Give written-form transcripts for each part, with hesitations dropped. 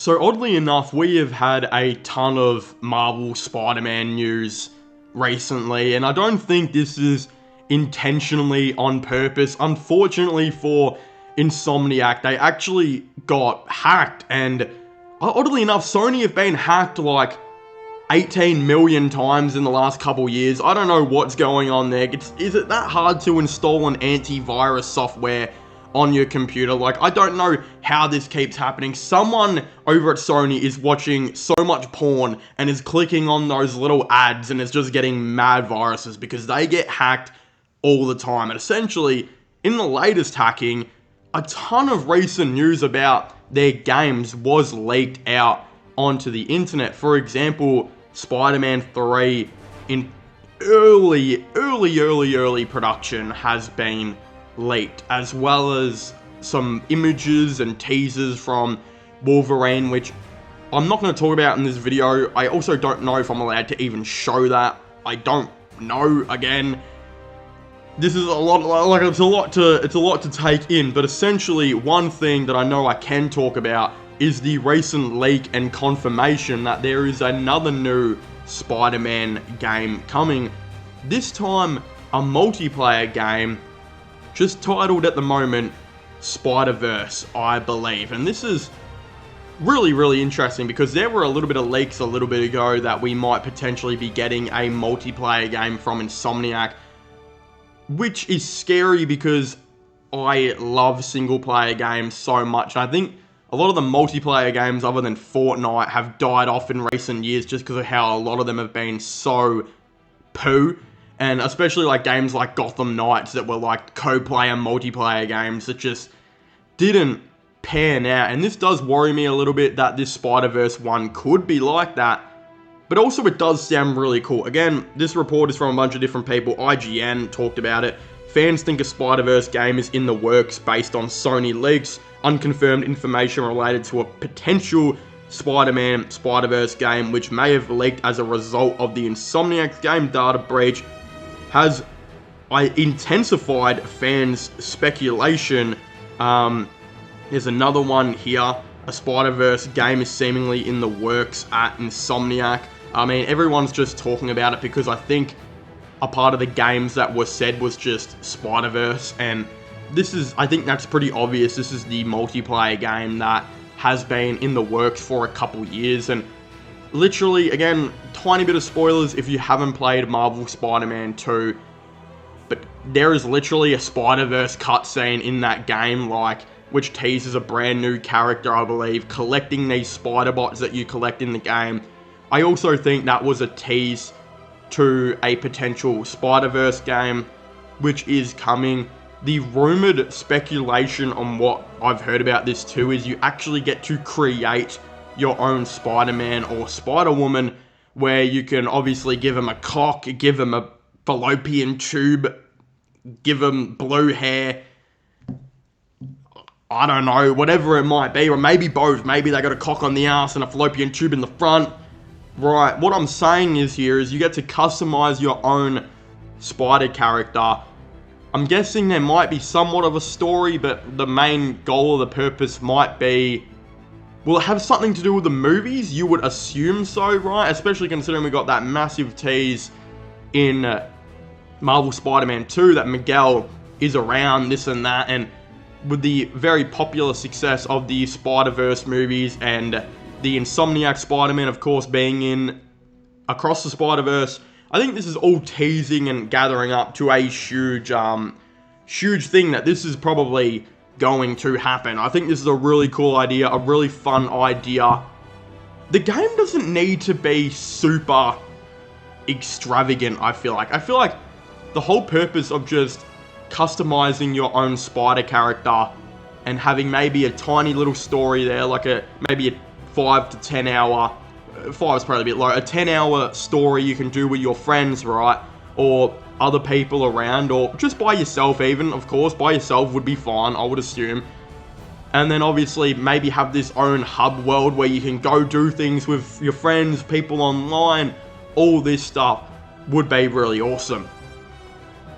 So oddly enough, we have had a ton of Marvel Spider-Man news recently, and I don't think this is intentionally on purpose. Unfortunately for Insomniac, they actually got hacked, and oddly enough, Sony have been hacked like 18 million times in the last couple years. I don't know what's going on there. Is it that hard to install an antivirus software on your computer? Like, I don't know how this keeps happening. Someone over at Sony is watching so much porn and is clicking on those little ads and is just getting mad viruses because they get hacked all the time. And essentially, in the latest hacking, a ton of recent news about their games was leaked out onto the internet. For example, Spider-Man 3 in early production has been leaked, as well as some images and teasers from Wolverine, which I'm not going to talk about in this video. I also don't know if I'm allowed to even show that. I don't know. Again, this is a lot, like it's a lot to take in, but essentially one thing that I know I can talk about is the recent leak and confirmation that there is another new Spider-Man game coming. This time a multiplayer game, just titled at the moment Spider-Verse, I believe. And this is really interesesting because there were a little bit of leaks a little bit ago that we might potentially be getting a multiplayer game from Insomniac, which is scary because I love single player games so much. And I think a lot of the multiplayer games other than Fortnite have died off in recent years just because of how a lot of them have been so poo. And especially like games like Gotham Knights that were like co-player multiplayer games that just didn't pan out. And this does worry me a little bit that this Spider-Verse one could be like that. But also it does sound really cool. Again, this report is from a bunch of different people. IGN talked about it. Fans think a Spider-Verse game is in the works based on Sony leaks. Unconfirmed information related to a potential Spider-Man Spider-Verse game, which may have leaked as a result of the Insomniac game data breach, has intensified fans' speculation. There's another one here. A Spider-Verse game is seemingly in the works at Insomniac. I mean, everyone's just talking about it because I think a part of the games that were said was just Spider-Verse, and I think that's pretty obvious. This is the multiplayer game that has been in the works for a couple years, and literally, again, tiny bit of spoilers if you haven't played Marvel Spider-Man 2, but there is literally a Spider-Verse cutscene in that game, like, which teases a brand new character, I believe, collecting these spider bots that you collect in the game. I also think that was a tease to a potential Spider-Verse game, which is coming. The rumored speculation on what I've heard about this too is you actually get to create your own Spider-Man or Spider-Woman, where you can obviously give them a cock, give them a fallopian tube, give them blue hair, I don't know, whatever it might be, or maybe both. Maybe they got a cock on the ass and a fallopian tube in the front. Right, what I'm saying is you get to customize your own Spider character. I'm guessing there might be somewhat of a story, but the main goal or the purpose might be, will it have something to do with the movies? You would assume so, right? Especially considering we got that massive tease in Marvel Spider-Man 2 that Miguel is around, this and that, and with the very popular success of the Spider-Verse movies and the Insomniac Spider-Man, of course, being in Across the Spider-Verse, I think this is all teasing and gathering up to a huge thing that this is probably going to happen. I think this is a really cool idea, a really fun idea. The game doesn't need to be super extravagant, I feel like. I feel like the whole purpose of just customizing your own Spider character and having maybe a tiny little story there, like maybe a 5 to 10 hour, 5 is probably a bit low, a 10-hour story you can do with your friends, right? Or other people around, or just by yourself even, of course. By yourself would be fine, I would assume. And then obviously maybe have this own hub world where you can go do things with your friends, people online. All this stuff would be really awesome.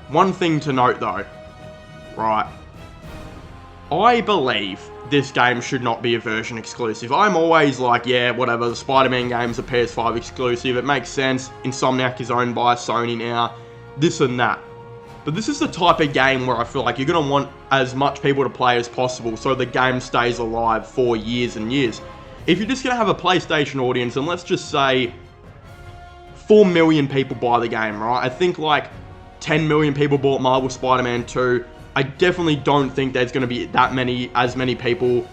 One thing to note though, right? I believe this game should not be a version exclusive. I'm always like, yeah, whatever, the Spider-Man game's a PS5 exclusive, it makes sense, Insomniac is owned by Sony now, this and that. But this is the type of game where I feel like you're going to want as much people to play as possible so the game stays alive for years and years. If you're just going to have a PlayStation audience, and let's just say 4 million people buy the game, right? I think like 10 million people bought Marvel Spider-Man 2. I definitely don't think there's going to be as many people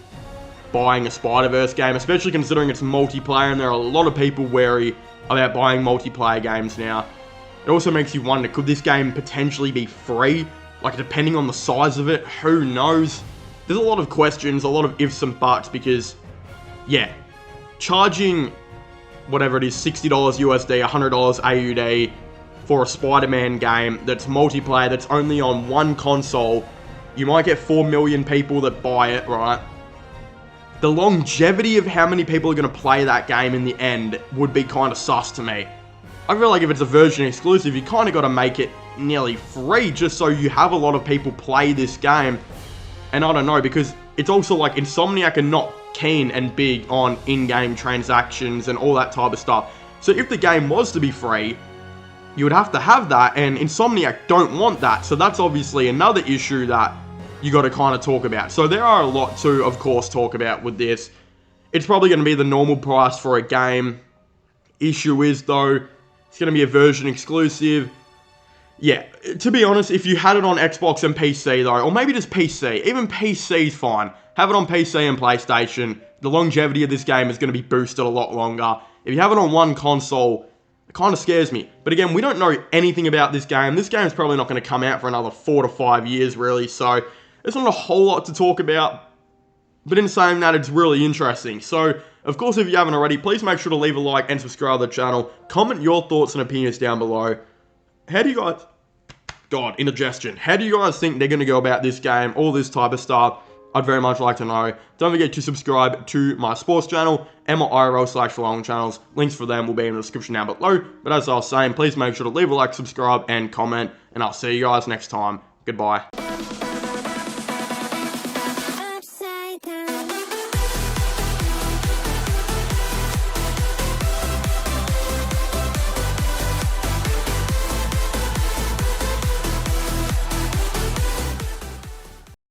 buying a Spider-Verse game, especially considering it's multiplayer, and there are a lot of people wary about buying multiplayer games now. It also makes you wonder, could this game potentially be free? Like, depending on the size of it, who knows? There's a lot of questions, a lot of ifs and buts, because, yeah, charging whatever it is, $60 USD, $100 AUD for a Spider-Man game that's multiplayer, that's only on one console, you might get 4 million people that buy it, right? The longevity of how many people are going to play that game in the end would be kind of sus to me. I feel like if it's a version exclusive, you kind of got to make it nearly free just so you have a lot of people play this game. And I don't know, because it's also like Insomniac are not keen and big on in-game transactions and all that type of stuff. So if the game was to be free, you would have to have that, and Insomniac don't want that. So that's obviously another issue that you got to kind of talk about. So there are a lot to, of course, talk about with this. It's probably going to be the normal price for a game. Issue is, though, it's going to be a version exclusive. Yeah, to be honest, if you had it on Xbox and PC, though, or maybe just PC, even PC is fine. Have it on PC and PlayStation. The longevity of this game is going to be boosted a lot longer. If you have it on one console, it kind of scares me. But again, we don't know anything about this game. This game is probably not going to come out for another 4 to 5 years, really. So, there's not a whole lot to talk about. But in saying that, it's really interesting. So, of course, if you haven't already, please make sure to leave a like and subscribe to the channel. Comment your thoughts and opinions down below. How do you guys... God, indigestion. How do you guys think they're going to go about this game? All this type of stuff. I'd very much like to know. Don't forget to subscribe to my sports channel and my IRL/following channels. Links for them will be in the description down below. But as I was saying, please make sure to leave a like, subscribe, and comment. And I'll see you guys next time. Goodbye.